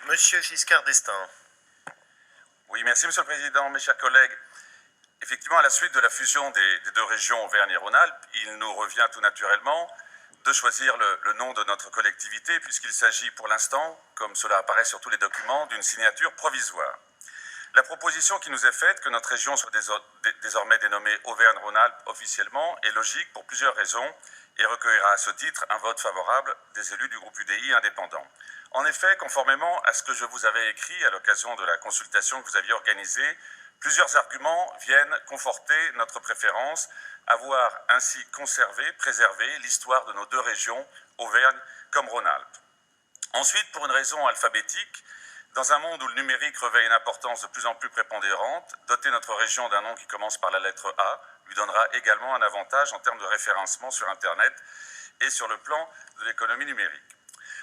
Monsieur Giscard d'Estaing. Oui, merci Monsieur le Président, mes chers collègues. Effectivement, à la suite de la fusion des deux régions Auvergne et Rhône-Alpes, il nous revient tout naturellement de choisir le nom de notre collectivité, puisqu'il s'agit pour l'instant, comme cela apparaît sur tous les documents, d'une signature provisoire. La proposition qui nous est faite, que notre région soit désormais dénommée Auvergne-Rhône-Alpes officiellement, est logique pour plusieurs raisons et recueillera à ce titre un vote favorable des élus du groupe UDI indépendant. En effet, conformément à ce que je vous avais écrit à l'occasion de la consultation que vous aviez organisée, plusieurs arguments viennent conforter notre préférence à voir ainsi conserver, préserver l'histoire de nos deux régions, Auvergne comme Rhône-Alpes. Ensuite, pour une raison alphabétique, dans un monde où le numérique revêt une importance de plus en plus prépondérante, doter notre région d'un nom qui commence par la lettre A lui donnera également un avantage en termes de référencement sur Internet et sur le plan de l'économie numérique.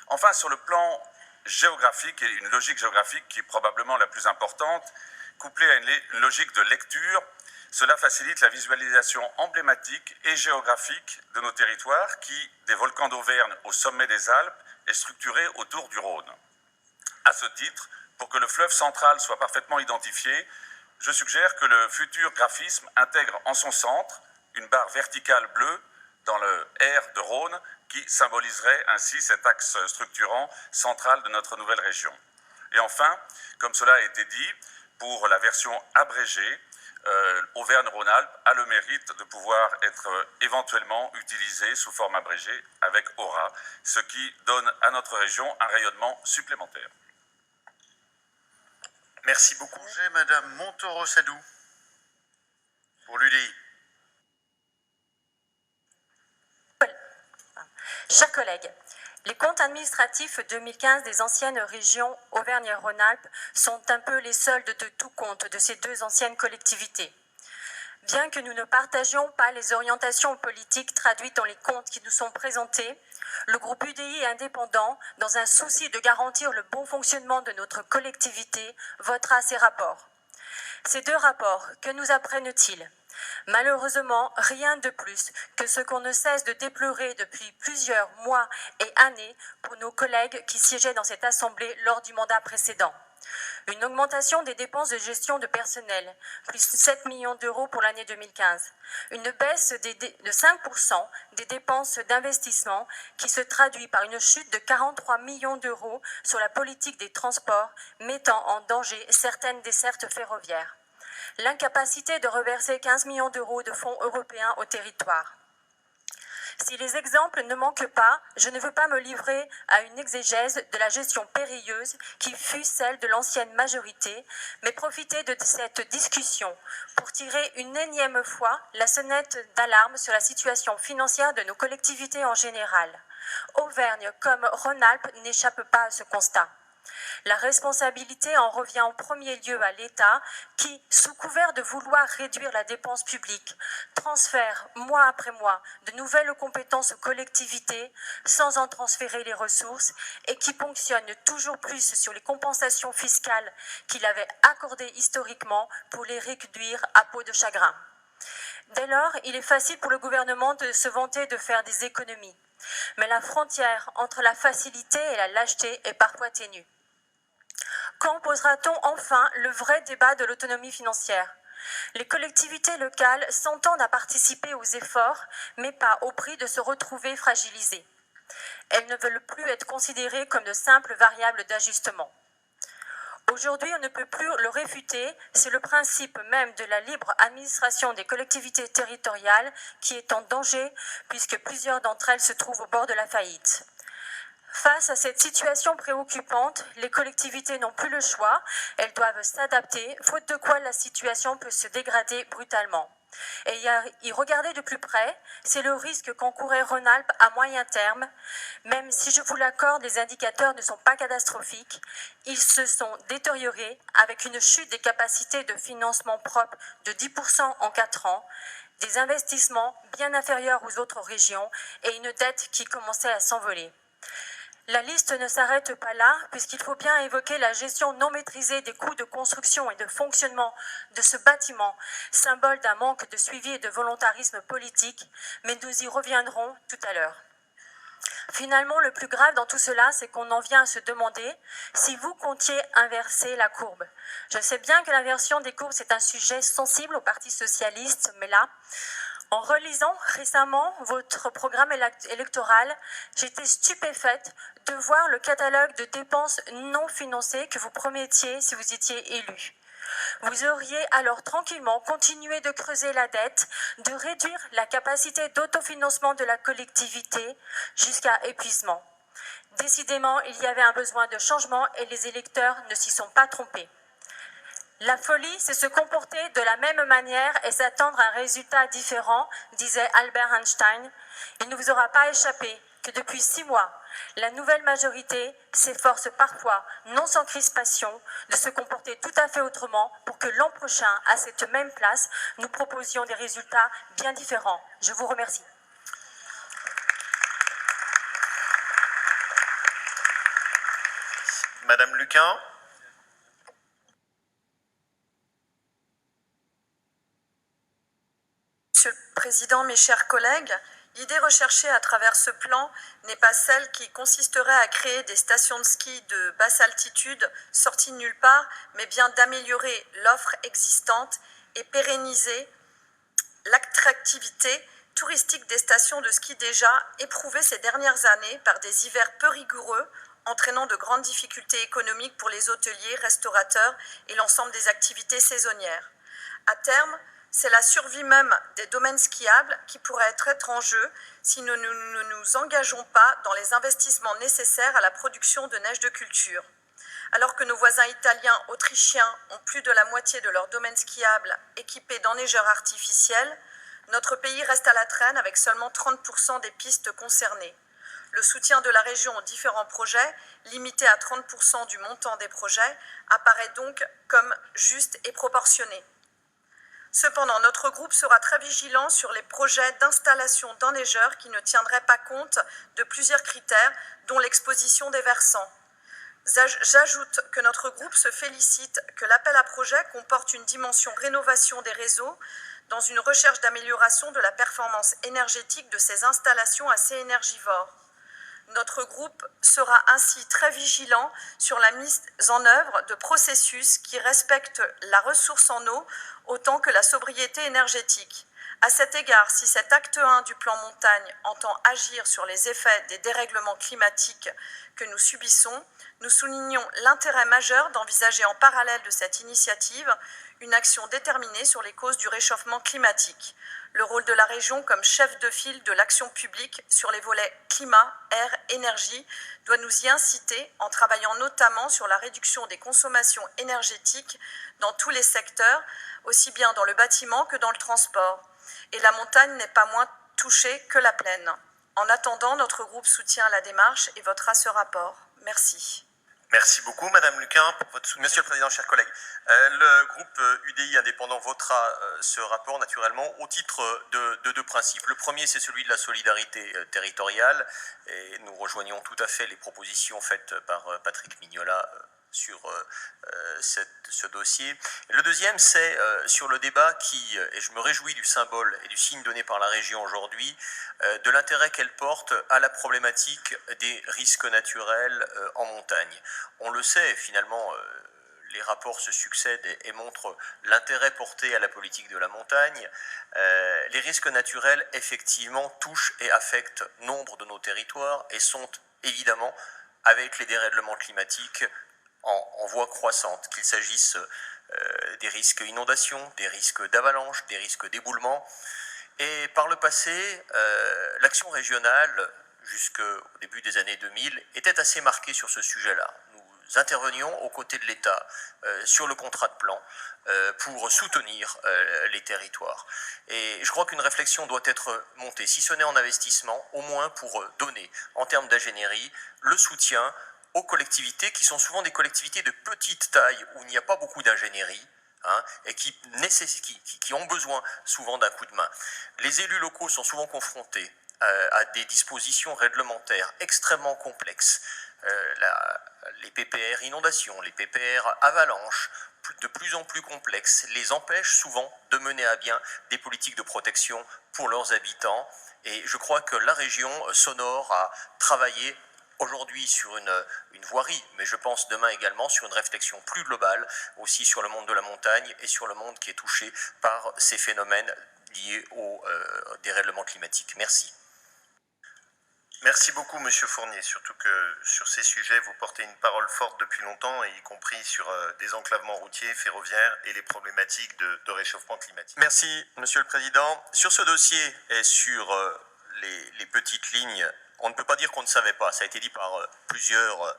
Enfin, sur le plan géographique, et une logique géographique qui est probablement la plus importante, couplée à une logique de lecture, cela facilite la visualisation emblématique et géographique de nos territoires qui, des volcans d'Auvergne au sommet des Alpes, est structuré autour du Rhône. À ce titre, pour que le fleuve central soit parfaitement identifié, je suggère que le futur graphisme intègre en son centre une barre verticale bleue dans le R de Rhône qui symboliserait ainsi cet axe structurant central de notre nouvelle région. Et enfin, comme cela a été dit, pour la version abrégée, Auvergne-Rhône-Alpes a le mérite de pouvoir être éventuellement utilisé sous forme abrégée avec Aura, ce qui donne à notre région un rayonnement supplémentaire. Merci beaucoup. Madame Montoro-Sadou, pour l'UDI. Chers collègues, les comptes administratifs 2015 des anciennes régions Auvergne et Rhône-Alpes sont un peu les soldes de tout compte de ces deux anciennes collectivités. Bien que nous ne partagions pas les orientations politiques traduites dans les comptes qui nous sont présentés, le groupe UDI indépendant, dans un souci de garantir le bon fonctionnement de notre collectivité, votera ces rapports. Ces deux rapports, que nous apprennent-ils ? Malheureusement, rien de plus que ce qu'on ne cesse de déplorer depuis plusieurs mois et années pour nos collègues qui siégeaient dans cette Assemblée lors du mandat précédent. Une augmentation des dépenses de gestion de personnel, plus 7 millions d'euros pour l'année 2015. Une baisse de 5% des dépenses d'investissement qui se traduit par une chute de 43 millions d'euros sur la politique des transports, mettant en danger certaines dessertes ferroviaires. L'incapacité de reverser 15 millions d'euros de fonds européens au territoire. Si les exemples ne manquent pas, je ne veux pas me livrer à une exégèse de la gestion périlleuse qui fut celle de l'ancienne majorité, mais profiter de cette discussion pour tirer une énième fois la sonnette d'alarme sur la situation financière de nos collectivités en général. Auvergne comme Rhône-Alpes n'échappe pas à ce constat. La responsabilité en revient en premier lieu à l'État qui, sous couvert de vouloir réduire la dépense publique, transfère mois après mois de nouvelles compétences aux collectivités sans en transférer les ressources et qui ponctionne toujours plus sur les compensations fiscales qu'il avait accordées historiquement pour les réduire à peau de chagrin. Dès lors, il est facile pour le gouvernement de se vanter de faire des économies. Mais la frontière entre la facilité et la lâcheté est parfois ténue. Quand posera-t-on enfin le vrai débat de l'autonomie financière ? Les collectivités locales s'entendent à participer aux efforts, mais pas au prix de se retrouver fragilisées. Elles ne veulent plus être considérées comme de simples variables d'ajustement. Aujourd'hui, on ne peut plus le réfuter, c'est le principe même de la libre administration des collectivités territoriales qui est en danger puisque plusieurs d'entre elles se trouvent au bord de la faillite. Face à cette situation préoccupante, les collectivités n'ont plus le choix, elles doivent s'adapter, faute de quoi la situation peut se dégrader brutalement. Et y regarder de plus près, c'est le risque qu'encourait Rhône-Alpes à moyen terme. Même si je vous l'accorde, les indicateurs ne sont pas catastrophiques, ils se sont détériorés avec une chute des capacités de financement propre de 10% en 4 ans, des investissements bien inférieurs aux autres régions et une dette qui commençait à s'envoler. La liste ne s'arrête pas là, puisqu'il faut bien évoquer la gestion non maîtrisée des coûts de construction et de fonctionnement de ce bâtiment, symbole d'un manque de suivi et de volontarisme politique, mais nous y reviendrons tout à l'heure. Finalement, le plus grave dans tout cela, c'est qu'on en vient à se demander si vous comptiez inverser la courbe. Je sais bien que l'inversion des courbes, c'est un sujet sensible au Parti socialiste, mais là, en relisant récemment votre programme électoral, j'étais stupéfaite de voir le catalogue de dépenses non financées que vous promettiez si vous étiez élu. Vous auriez alors tranquillement continué de creuser la dette, de réduire la capacité d'autofinancement de la collectivité jusqu'à épuisement. Décidément, il y avait un besoin de changement et les électeurs ne s'y sont pas trompés. La folie, c'est se comporter de la même manière et s'attendre à un résultat différent, disait Albert Einstein. Il ne vous aura pas échappé que depuis 6 mois, la nouvelle majorité s'efforce parfois, non sans crispation, de se comporter tout à fait autrement pour que l'an prochain, à cette même place, nous proposions des résultats bien différents. Je vous remercie. Madame Luquin. Monsieur le Président, mes chers collègues, l'idée recherchée à travers ce plan n'est pas celle qui consisterait à créer des stations de ski de basse altitude sorties de nulle part, mais bien d'améliorer l'offre existante et pérenniser l'attractivité touristique des stations de ski déjà éprouvées ces dernières années par des hivers peu rigoureux, entraînant de grandes difficultés économiques pour les hôteliers, restaurateurs et l'ensemble des activités saisonnières. À terme, c'est la survie même des domaines skiables qui pourrait être en jeu si nous ne nous engageons pas dans les investissements nécessaires à la production de neige de culture. Alors que nos voisins italiens, autrichiens ont plus de la moitié de leurs domaines skiables équipés d'enneigeurs artificiels, notre pays reste à la traîne avec seulement 30% des pistes concernées. Le soutien de la région aux différents projets, limité à 30% du montant des projets, apparaît donc comme juste et proportionné. Cependant, notre groupe sera très vigilant sur les projets d'installation d'enneigeurs qui ne tiendraient pas compte de plusieurs critères, dont l'exposition des versants. J'ajoute que notre groupe se félicite que l'appel à projet comporte une dimension rénovation des réseaux dans une recherche d'amélioration de la performance énergétique de ces installations assez énergivores. Notre groupe sera ainsi très vigilant sur la mise en œuvre de processus qui respectent la ressource en eau autant que la sobriété énergétique. À cet égard, si cet acte 1 du plan montagne entend agir sur les effets des dérèglements climatiques que nous subissons, nous soulignons l'intérêt majeur d'envisager en parallèle de cette initiative une action déterminée sur les causes du réchauffement climatique. Le rôle de la région comme chef de file de l'action publique sur les volets climat, air, énergie doit nous y inciter en travaillant notamment sur la réduction des consommations énergétiques dans tous les secteurs, aussi bien dans le bâtiment que dans le transport. Et la montagne n'est pas moins touchée que la plaine. En attendant, notre groupe soutient la démarche et votera ce rapport. Merci. Merci beaucoup, Madame Luquin, pour votre soutien. Monsieur le Président, chers collègues, le groupe UDI indépendant votera ce rapport naturellement au titre de deux principes. Le premier, c'est celui de la solidarité territoriale, et nous rejoignons tout à fait les propositions faites par Patrick Mignola sur ce dossier. Le deuxième, c'est sur le débat qui, et je me réjouis du symbole et du signe donné par la région aujourd'hui, de l'intérêt qu'elle porte à la problématique des risques naturels en montagne. On le sait, finalement, les rapports se succèdent et montrent l'intérêt porté à la politique de la montagne. Les risques naturels, effectivement, touchent et affectent nombre de nos territoires et sont évidemment, avec les dérèglements climatiques, en voie croissante, qu'il s'agisse des risques inondations, des risques d'avalanche, des risques d'éboulement. Et par le passé, l'action régionale, jusqu'au début des années 2000, était assez marquée sur ce sujet-là. Nous intervenions aux côtés de l'État sur le contrat de plan pour soutenir les territoires. Et je crois qu'une réflexion doit être montée, si ce n'est en investissement, au moins pour donner, en termes d'ingénierie, le soutien aux collectivités qui sont souvent des collectivités de petite taille où il n'y a pas beaucoup d'ingénierie, et qui ont besoin souvent d'un coup de main. Les élus locaux sont souvent confrontés à des dispositions réglementaires extrêmement complexes. Les PPR inondations, les PPR avalanches de plus en plus complexes les empêchent souvent de mener à bien des politiques de protection pour leurs habitants. Et je crois que la région s'honore à travailler aujourd'hui sur une voirie, mais je pense demain également sur une réflexion plus globale, aussi sur le monde de la montagne et sur le monde qui est touché par ces phénomènes liés au dérèglement climatique. Merci. Merci beaucoup, Monsieur Fournier, surtout que sur ces sujets, vous portez une parole forte depuis longtemps, et y compris sur des enclavements routiers, ferroviaires et les problématiques de réchauffement climatique. Merci, Monsieur le Président. Sur ce dossier et sur les petites lignes, on ne peut pas dire qu'on ne savait pas. Ça a été dit par plusieurs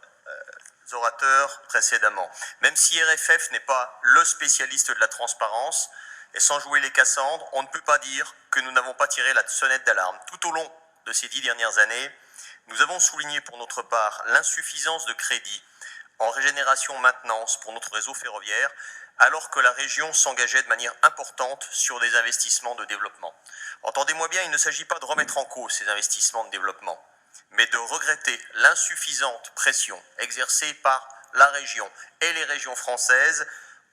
orateurs précédemment. Même si RFF n'est pas le spécialiste de la transparence, et sans jouer les Cassandres, on ne peut pas dire que nous n'avons pas tiré la sonnette d'alarme. Tout au long de ces 10 dernières années, nous avons souligné pour notre part l'insuffisance de crédits en régénération-maintenance pour notre réseau ferroviaire, alors que la région s'engageait de manière importante sur des investissements de développement. Entendez-moi bien, il ne s'agit pas de remettre en cause ces investissements de développement, mais de regretter l'insuffisante pression exercée par la région et les régions françaises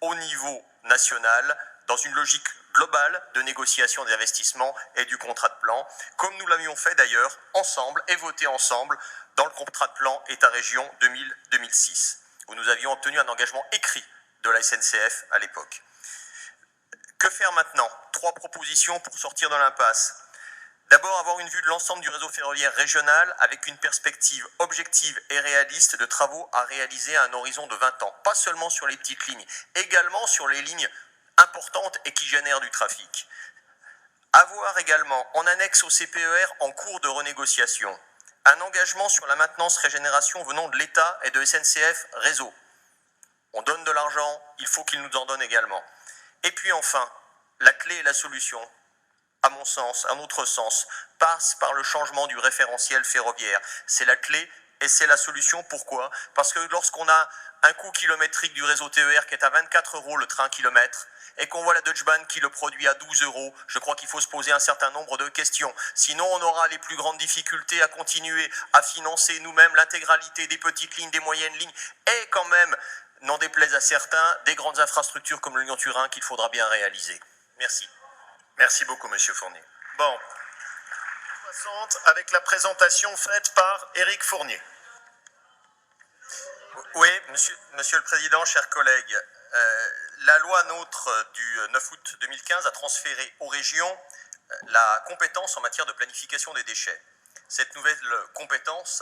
au niveau national, dans une logique globale de négociation des investissements et du contrat de plan, comme nous l'avions fait d'ailleurs ensemble et voté ensemble dans le contrat de plan État-région 2000-2006, où nous avions obtenu un engagement écrit de la SNCF à l'époque. Que faire maintenant? 3 propositions pour sortir de l'impasse. D'abord, avoir une vue de l'ensemble du réseau ferroviaire régional avec une perspective objective et réaliste de travaux à réaliser à un horizon de 20 ans. Pas seulement sur les petites lignes, également sur les lignes importantes et qui génèrent du trafic. Avoir également, en annexe au CPER en cours de renégociation, un engagement sur la maintenance-régénération venant de l'État et de SNCF Réseau. On donne de l'argent, il faut qu'ils nous en donnent également. Et puis enfin, la clé et la solution, à mon sens, à notre sens, passe par le changement du référentiel ferroviaire. C'est la clé et c'est la solution. Pourquoi? Parce que lorsqu'on a un coût kilométrique du réseau TER qui est à 24 € le train kilomètre, et qu'on voit la Deutsche Bahn qui le produit à 12 €, je crois qu'il faut se poser un certain nombre de questions. Sinon, on aura les plus grandes difficultés à continuer à financer nous-mêmes l'intégralité des petites lignes, des moyennes lignes, et quand même, n'en déplaise à certains, des grandes infrastructures comme le Lyon-Turin qu'il faudra bien réaliser. Merci. Merci beaucoup, Monsieur Fournier. Bon, 60 avec la présentation faite par Éric Fournier. Oui, monsieur le Président, chers collègues, la loi NOTRe du 9 août 2015 a transféré aux régions la compétence en matière de planification des déchets. Cette nouvelle compétence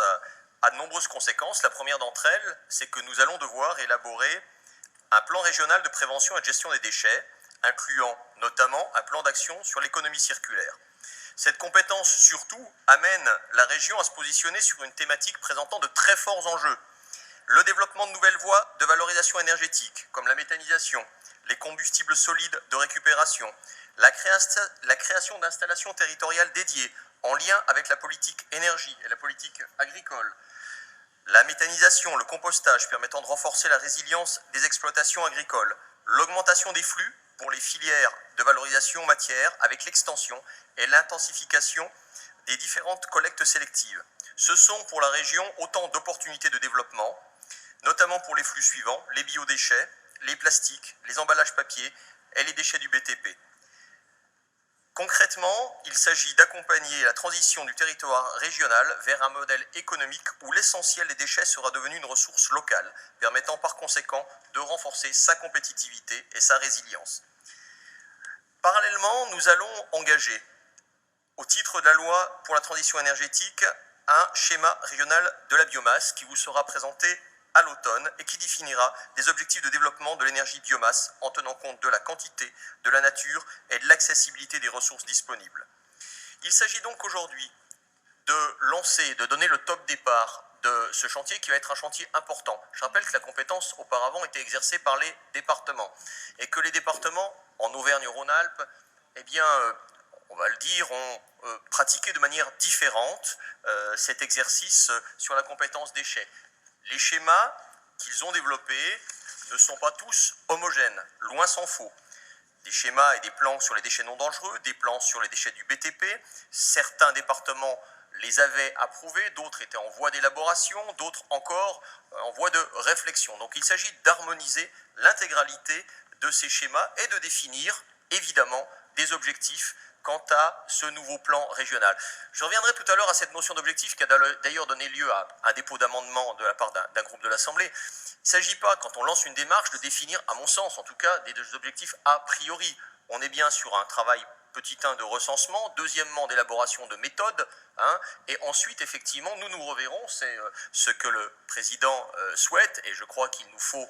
a de nombreuses conséquences. La première d'entre elles, c'est que nous allons devoir élaborer un plan régional de prévention et de gestion des déchets, incluant notamment un plan d'action sur l'économie circulaire. Cette compétence, surtout, amène la région à se positionner sur une thématique présentant de très forts enjeux. Le développement de nouvelles voies de valorisation énergétique, comme la méthanisation, les combustibles solides de récupération, la création d'installations territoriales dédiées en lien avec la politique énergie et la politique agricole, la méthanisation, le compostage permettant de renforcer la résilience des exploitations agricoles, l'augmentation des flux pour les filières de valorisation matière avec l'extension et l'intensification des différentes collectes sélectives. Ce sont pour la région autant d'opportunités de développement, notamment pour les flux suivants, les biodéchets, les plastiques, les emballages papier et les déchets du BTP. Concrètement, il s'agit d'accompagner la transition du territoire régional vers un modèle économique où l'essentiel des déchets sera devenu une ressource locale, permettant par conséquent de renforcer sa compétitivité et sa résilience. Parallèlement, nous allons engager, au titre de la loi pour la transition énergétique, un schéma régional de la biomasse qui vous sera présenté à l'automne et qui définira des objectifs de développement de l'énergie biomasse en tenant compte de la quantité, de la nature et de l'accessibilité des ressources disponibles. Il s'agit donc aujourd'hui de lancer, de donner le top départ de ce chantier qui va être un chantier important. Je rappelle que la compétence auparavant était exercée par les départements et que les départements en Auvergne-Rhône-Alpes, eh bien, on va le dire, ont pratiqué de manière différente cet exercice sur la compétence déchets. Les schémas qu'ils ont développés ne sont pas tous homogènes, loin s'en faut. Des schémas et des plans sur les déchets non dangereux, des plans sur les déchets du BTP. Certains départements les avaient approuvés, d'autres étaient en voie d'élaboration, d'autres encore en voie de réflexion. Donc il s'agit d'harmoniser l'intégralité de ces schémas et de définir, évidemment, des objectifs quant à ce nouveau plan régional. Je reviendrai tout à l'heure à cette notion d'objectif qui a d'ailleurs donné lieu à un dépôt d'amendement de la part d'un groupe de l'Assemblée. Il ne s'agit pas, quand on lance une démarche, de définir, à mon sens en tout cas, des objectifs a priori. On est bien sur un travail petit 1 de recensement, deuxièmement d'élaboration de méthodes, et ensuite effectivement nous reverrons, c'est ce que le président souhaite, et je crois qu'il nous faut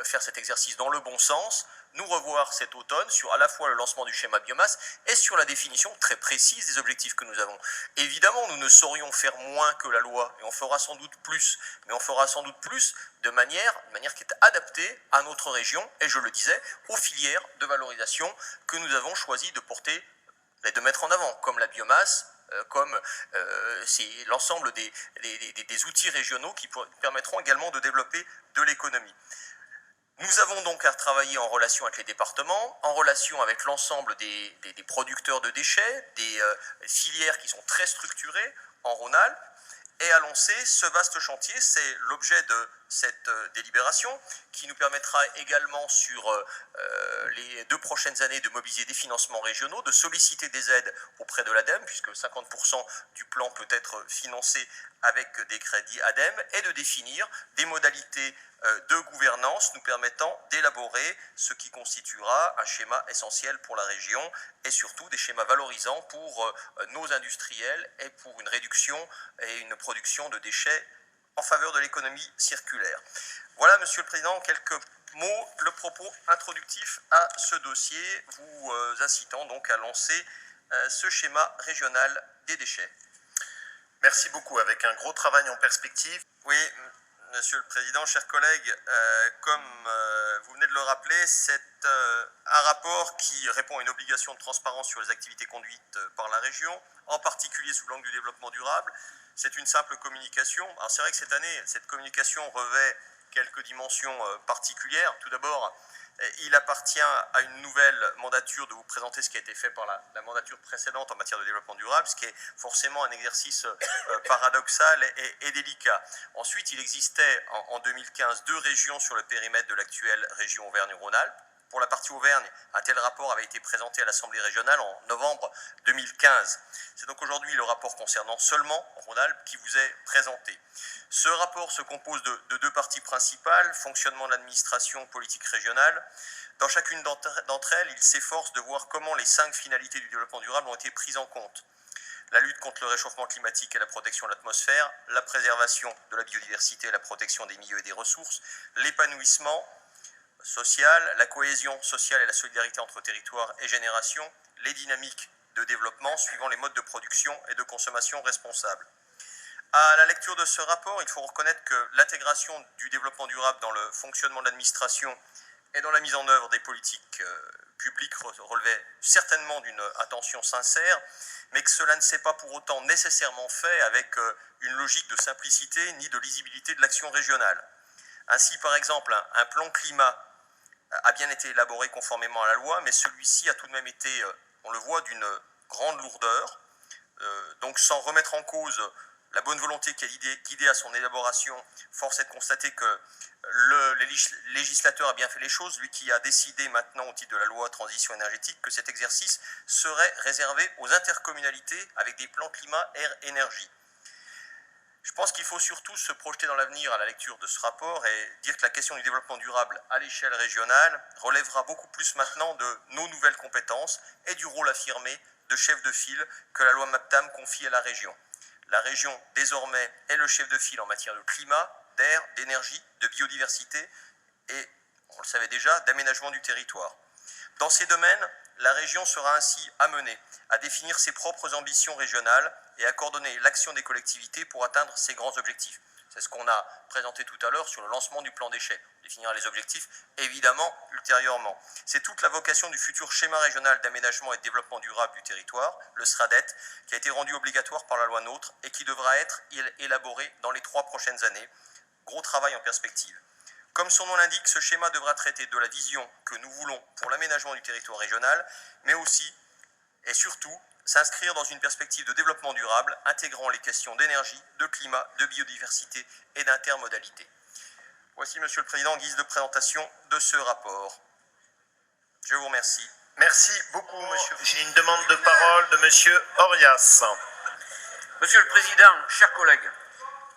faire cet exercice dans le bon sens, nous revoir cet automne sur à la fois le lancement du schéma biomasse et sur la définition très précise des objectifs que nous avons. Évidemment, nous ne saurions faire moins que la loi, et on fera sans doute plus, mais on fera sans doute plus de manière qui est adaptée à notre région, et je le disais, aux filières de valorisation que nous avons choisi de porter et de mettre en avant, comme la biomasse, comme c'est l'ensemble des outils régionaux qui permettront également de développer de l'économie. Nous avons donc à travailler en relation avec les départements, en relation avec l'ensemble des producteurs de déchets, des filières qui sont très structurées en Rhône-Alpes, et à lancer ce vaste chantier. C'est l'objet de cette délibération qui nous permettra également sur les 2 prochaines années de mobiliser des financements régionaux, de solliciter des aides auprès de l'ADEME, puisque 50% du plan peut être financé avec des crédits ADEME, et de définir des modalités de gouvernance nous permettant d'élaborer ce qui constituera un schéma essentiel pour la région et surtout des schémas valorisants pour nos industriels et pour une réduction et une production de déchets en faveur de l'économie circulaire. Voilà, Monsieur le Président, quelques mots, le propos introductif à ce dossier, vous incitant donc à lancer ce schéma régional des déchets. Merci beaucoup, avec un gros travail en perspective. Oui, Monsieur le Président, chers collègues, comme vous venez de le rappeler, c'est un rapport qui répond à une obligation de transparence sur les activités conduites par la région, en particulier sous l'angle du développement durable. C'est une simple communication. Alors c'est vrai que cette année, cette communication revêt quelques dimensions particulières. Tout d'abord, il appartient à une nouvelle mandature de vous présenter ce qui a été fait par la mandature précédente en matière de développement durable, ce qui est forcément un exercice paradoxal et délicat. Ensuite, il existait en 2015 2 régions sur le périmètre de l'actuelle région Auvergne-Rhône-Alpes. Pour la partie Auvergne, un tel rapport avait été présenté à l'Assemblée régionale en novembre 2015. C'est donc aujourd'hui le rapport concernant seulement Rhône-Alpes qui vous est présenté. Ce rapport se compose de 2 parties principales, fonctionnement de l'administration politique régionale. Dans chacune d'entre elles, il s'efforce de voir comment les 5 finalités du développement durable ont été prises en compte. La lutte contre le réchauffement climatique et la protection de l'atmosphère, la préservation de la biodiversité et la protection des milieux et des ressources, l'épanouissement social, la cohésion sociale et la solidarité entre territoires et générations, les dynamiques de développement suivant les modes de production et de consommation responsables. À la lecture de ce rapport, il faut reconnaître que l'intégration du développement durable dans le fonctionnement de l'administration et dans la mise en œuvre des politiques publiques relevait certainement d'une attention sincère, mais que cela ne s'est pas pour autant nécessairement fait avec une logique de simplicité ni de lisibilité de l'action régionale. Ainsi, par exemple, un plan climat a bien été élaboré conformément à la loi, mais celui-ci a tout de même été, on le voit, d'une grande lourdeur. Donc sans remettre en cause la bonne volonté qui a guidé à son élaboration, force est de constater que le législateur a bien fait les choses, lui qui a décidé maintenant au titre de la loi transition énergétique que cet exercice serait réservé aux intercommunalités avec des plans climat, air, énergie. Je pense qu'il faut surtout se projeter dans l'avenir à la lecture de ce rapport et dire que la question du développement durable à l'échelle régionale relèvera beaucoup plus maintenant de nos nouvelles compétences et du rôle affirmé de chef de file que la loi MAPTAM confie à la région. La région, désormais, est le chef de file en matière de climat, d'air, d'énergie, de biodiversité et, on le savait déjà, d'aménagement du territoire. Dans ces domaines, la région sera ainsi amenée à définir ses propres ambitions régionales et à coordonner l'action des collectivités pour atteindre ces grands objectifs. C'est ce qu'on a présenté tout à l'heure sur le lancement du plan déchets. On définira les objectifs, évidemment, ultérieurement. C'est toute la vocation du futur schéma régional d'aménagement et de développement durable du territoire, le SRADET, qui a été rendu obligatoire par la loi NOTRe et qui devra être élaboré dans les 3 prochaines années. Gros travail en perspective. Comme son nom l'indique, ce schéma devra traiter de la vision que nous voulons pour l'aménagement du territoire régional, mais aussi et surtout s'inscrire dans une perspective de développement durable intégrant les questions d'énergie, de climat, de biodiversité et d'intermodalité. Voici, Monsieur le Président, en guise de présentation de ce rapport. Je vous remercie. Merci beaucoup, monsieur. J'ai une demande de parole de monsieur Orias. Monsieur le Président, chers collègues,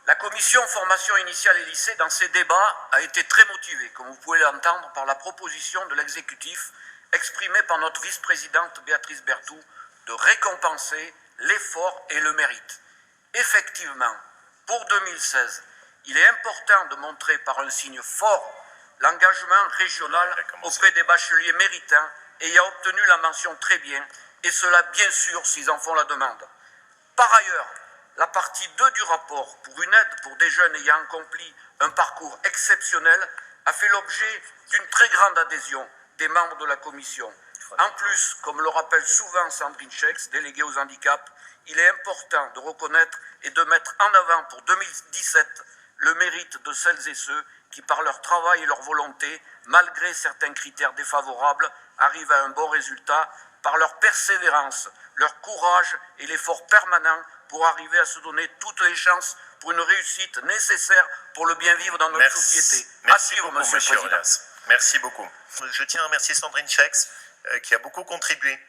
la commission formation initiale et lycée, dans ses débats, a été très motivée, comme vous pouvez l'entendre, par la proposition de l'exécutif exprimée par notre vice-présidente Béatrice Berthoud de récompenser l'effort et le mérite. Effectivement, pour 2016, il est important de montrer par un signe fort l'engagement régional auprès des bacheliers méritants ayant obtenu la mention très bien, et cela bien sûr s'ils en font la demande. Par ailleurs, la partie 2 du rapport, pour une aide pour des jeunes ayant accompli un parcours exceptionnel, a fait l'objet d'une très grande adhésion des membres de la commission. En plus, comme le rappelle souvent Sandrine Schex, déléguée aux handicaps, il est important de reconnaître et de mettre en avant pour 2017 le mérite de celles et ceux qui, par leur travail et leur volonté, malgré certains critères défavorables, arrivent à un bon résultat par leur persévérance, leur courage et l'effort permanent pour arriver à se donner toutes les chances pour une réussite nécessaire pour le bien vivre dans notre société. Merci beaucoup, Monsieur le Président. Merci beaucoup. Je tiens à remercier Sandrine Schex, qui a beaucoup contribué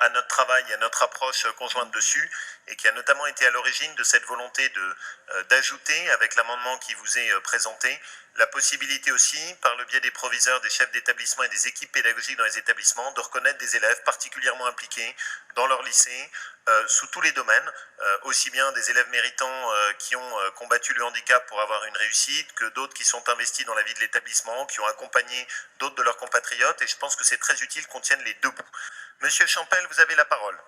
à notre travail et à notre approche conjointe dessus, et qui a notamment été à l'origine de cette volonté d'ajouter, avec l'amendement qui vous est présenté, la possibilité aussi, par le biais des proviseurs, des chefs d'établissement et des équipes pédagogiques dans les établissements, de reconnaître des élèves particulièrement impliqués dans leur lycée, sous tous les domaines, aussi bien des élèves méritants qui ont combattu le handicap pour avoir une réussite, que d'autres qui sont investis dans la vie de l'établissement, qui ont accompagné d'autres de leurs compatriotes, et je pense que c'est très utile qu'on tienne les deux bouts. Monsieur Champel, vous avez la parole.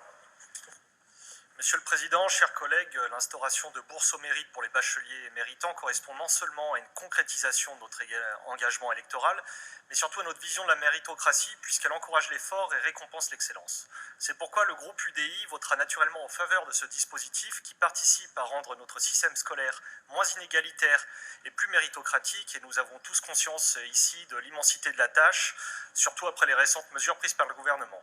Monsieur le Président, chers collègues, l'instauration de bourses au mérite pour les bacheliers méritants correspond non seulement à une concrétisation de notre engagement électoral, mais surtout à notre vision de la méritocratie, puisqu'elle encourage l'effort et récompense l'excellence. C'est pourquoi le groupe UDI votera naturellement en faveur de ce dispositif qui participe à rendre notre système scolaire moins inégalitaire et plus méritocratique, et nous avons tous conscience ici de l'immensité de la tâche, surtout après les récentes mesures prises par le gouvernement.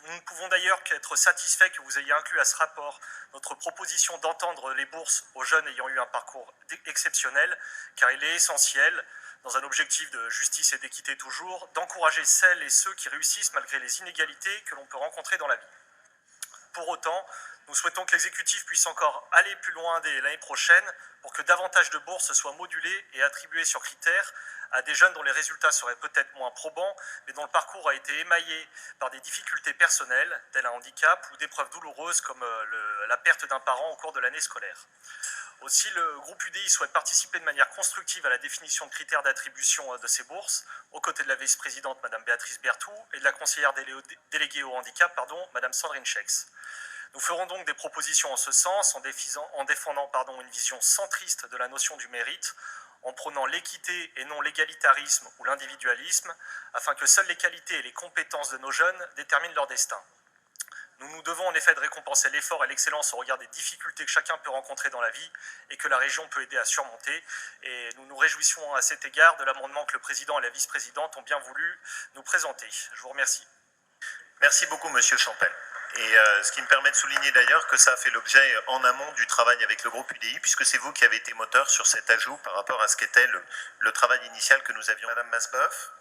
Nous ne pouvons d'ailleurs qu'être satisfaits que vous ayez inclus à ce rapport notre proposition d'entendre les bourses aux jeunes ayant eu un parcours exceptionnel, car il est essentiel, dans un objectif de justice et d'équité toujours, d'encourager celles et ceux qui réussissent malgré les inégalités que l'on peut rencontrer dans la vie. Pour autant, nous souhaitons que l'exécutif puisse encore aller plus loin dès l'année prochaine pour que davantage de bourses soient modulées et attribuées sur critères à des jeunes dont les résultats seraient peut-être moins probants, mais dont le parcours a été émaillé par des difficultés personnelles, telles un handicap, ou d'épreuves douloureuses comme la perte d'un parent au cours de l'année scolaire. Aussi, le groupe UDI souhaite participer de manière constructive à la définition de critères d'attribution de ces bourses, aux côtés de la vice-présidente Mme Béatrice Berthoud et de la conseillère déléguée au handicap, Mme Sandrine Schex. Nous ferons donc des propositions en ce sens, en défendant une vision centriste de la notion du mérite, en prônant l'équité et non l'égalitarisme ou l'individualisme, afin que seules les qualités et les compétences de nos jeunes déterminent leur destin. Nous nous devons en effet de récompenser l'effort et l'excellence au regard des difficultés que chacun peut rencontrer dans la vie et que la région peut aider à surmonter. Et nous nous réjouissons à cet égard de l'amendement que le président et la vice-présidente ont bien voulu nous présenter. Je vous remercie. Merci beaucoup, Monsieur Champel. Et ce qui me permet de souligner d'ailleurs que ça a fait l'objet en amont du travail avec le groupe UDI, puisque c'est vous qui avez été moteur sur cet ajout par rapport à ce qu'était le travail initial que nous avions. Madame Masboeuf.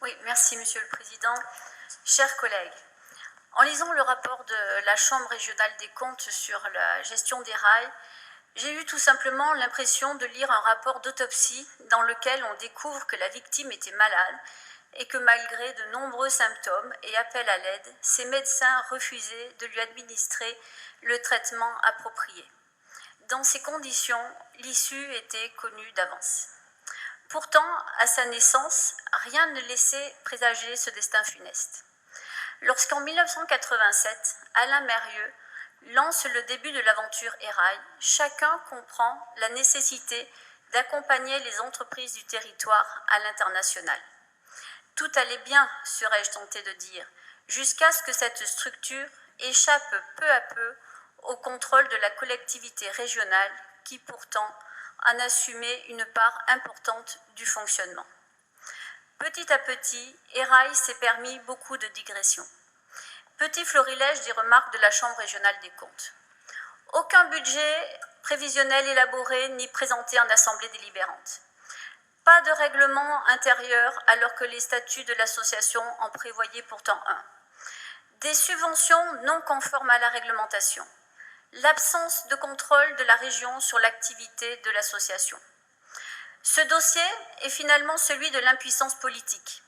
Oui, merci Monsieur le Président. Chers collègues, en lisant le rapport de la Chambre régionale des comptes sur la gestion des rails, j'ai eu tout simplement l'impression de lire un rapport d'autopsie dans lequel on découvre que la victime était malade et que malgré de nombreux symptômes et appels à l'aide, ses médecins refusaient de lui administrer le traitement approprié. Dans ces conditions, l'issue était connue d'avance. Pourtant, à sa naissance, rien ne laissait présager ce destin funeste. Lorsqu'en 1987, Alain Mérieux lance le début de l'aventure Erail, chacun comprend la nécessité d'accompagner les entreprises du territoire à l'international. Tout allait bien, serais-je tentée de dire, jusqu'à ce que cette structure échappe peu à peu au contrôle de la collectivité régionale qui pourtant en assumait une part importante du fonctionnement. Petit à petit, Erail s'est permis beaucoup de digressions. Petit florilège des remarques de la Chambre régionale des comptes. Aucun budget prévisionnel élaboré ni présenté en assemblée délibérante. Pas de règlement intérieur alors que les statuts de l'association en prévoyaient pourtant un. Des subventions non conformes à la réglementation. L'absence de contrôle de la région sur l'activité de l'association. Ce dossier est finalement celui de l'impuissance politique,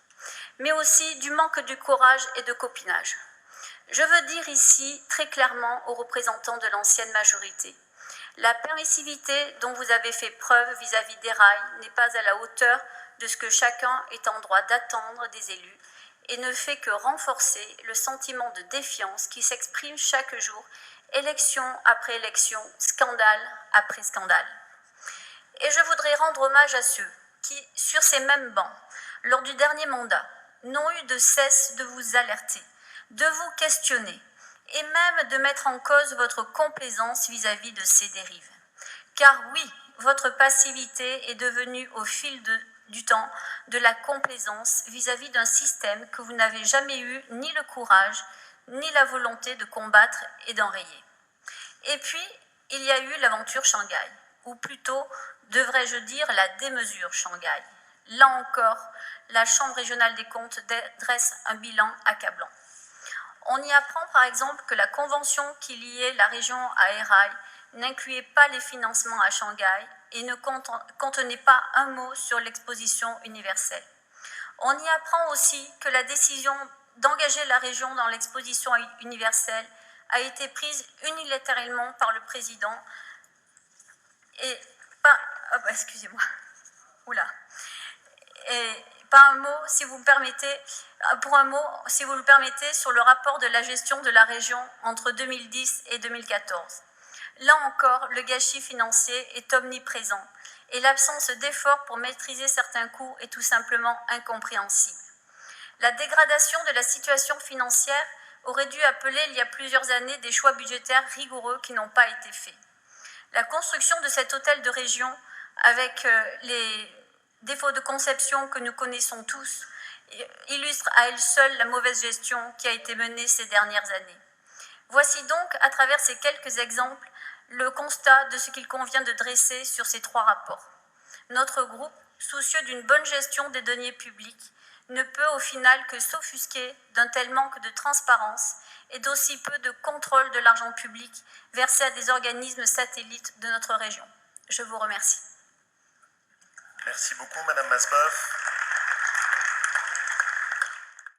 mais aussi du manque de courage et de copinage. Je veux dire ici très clairement aux représentants de l'ancienne majorité, la permissivité dont vous avez fait preuve vis-à-vis des rails n'est pas à la hauteur de ce que chacun est en droit d'attendre des élus et ne fait que renforcer le sentiment de défiance qui s'exprime chaque jour, élection après élection, scandale après scandale. Et je voudrais rendre hommage à ceux qui, sur ces mêmes bancs, lors du dernier mandat, n'ont eu de cesse de vous alerter, de vous questionner et même de mettre en cause votre complaisance vis-à-vis de ces dérives. Car oui, votre passivité est devenue au fil du temps de la complaisance vis-à-vis d'un système que vous n'avez jamais eu ni le courage ni la volonté de combattre et d'enrayer. Et puis, il y a eu l'aventure Shanghai, ou plutôt, devrais-je dire, la démesure Shanghai. Là encore, la Chambre régionale des comptes dresse un bilan accablant. On y apprend par exemple que la convention qui liait la région à Erail n'incluait pas les financements à Shanghai et ne contenait pas un mot sur l'exposition universelle. On y apprend aussi que la décision d'engager la région dans l'exposition universelle a été prise unilatéralement par le président et pas... excusez-moi. Oula. Et pas un mot, si vous me permettez, pour un mot, si vous le permettez, sur le rapport de la gestion de la région entre 2010 et 2014. Là encore, le gâchis financier est omniprésent et l'absence d'efforts pour maîtriser certains coûts est tout simplement incompréhensible. La dégradation de la situation financière aurait dû appeler il y a plusieurs années des choix budgétaires rigoureux qui n'ont pas été faits. La construction de cet hôtel de région, avec les défauts de conception que nous connaissons tous, illustre à elle seule la mauvaise gestion qui a été menée ces dernières années. Voici donc, à travers ces quelques exemples, le constat de ce qu'il convient de dresser sur ces trois rapports. Notre groupe, soucieux d'une bonne gestion des deniers publics, ne peut au final que s'offusquer d'un tel manque de transparence et d'aussi peu de contrôle de l'argent public versé à des organismes satellites de notre région. Je vous remercie. Merci beaucoup, Madame Masboeuf.